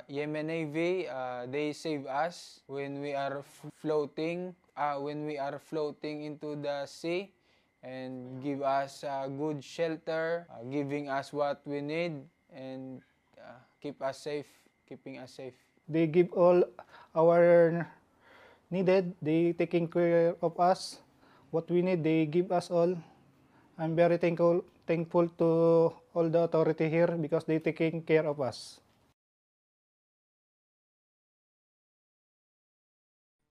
Yemen Navy, they save us when we are floating, into the sea, and give us good shelter, giving us what we need, and keeping us safe. They give all our needed. They taking care of us. What we need, they give us all. I'm very thankful to all the authority here because they taking care of us.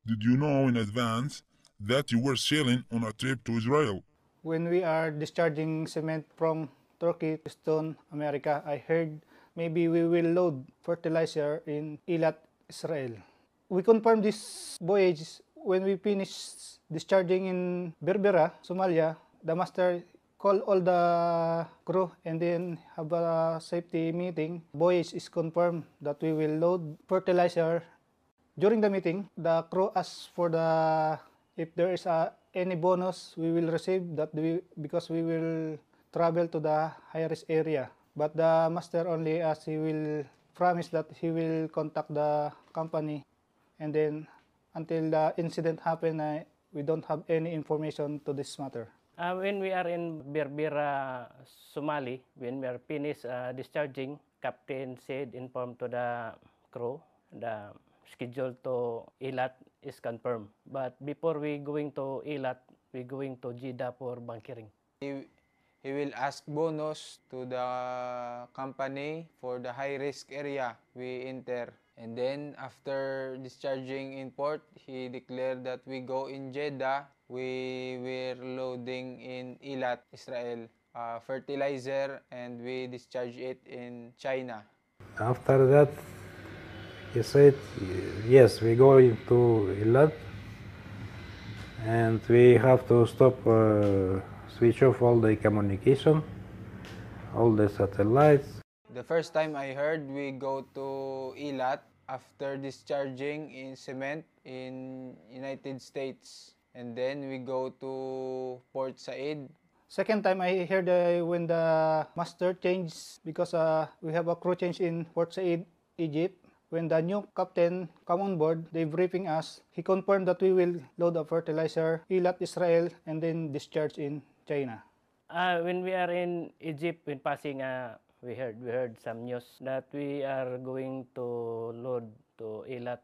Did you know in advance that you were sailing on a trip to Israel? When we are discharging cement from Turkey to Stone, America, I heard maybe we will load fertilizer in Eilat, Israel. We confirmed this voyage when we finished discharging in Berbera, Somalia. The master called all the crew and then have a safety meeting. Voyage is confirmed that we will load fertilizer. During the meeting, the crew asked for if there is any bonus we will receive because we will travel to the high-risk area. But the master only he will promise that he will contact the company, and then until the incident happened, we don't have any information to this matter. When we are in Berbera, Somali, when we are finished discharging, captain said informed to the crew the schedule to Eilat is confirmed. But before we going to Eilat, we going to Jeddah for bunkering. He will ask bonus to the company for the high-risk area we enter. And then after discharging in port, he declared that we go in Jeddah. We were loading in Eilat, Israel, fertilizer, and we discharge it in China. After that, he said, yes, we go into Eilat, and we have to stop, switch off all the communication, all the satellites. The first time I heard we go to Eilat after discharging in cement in United States. And then we go to Port Said. Second time I heard when the master changed because we have a crew change in Port Said, Egypt. When the new captain come on board, they briefing us. He confirmed that we will load the fertilizer, Eilat, Israel, and then discharge in China. When we are in Egypt, when passing, we heard some news that we are going to load to Eilat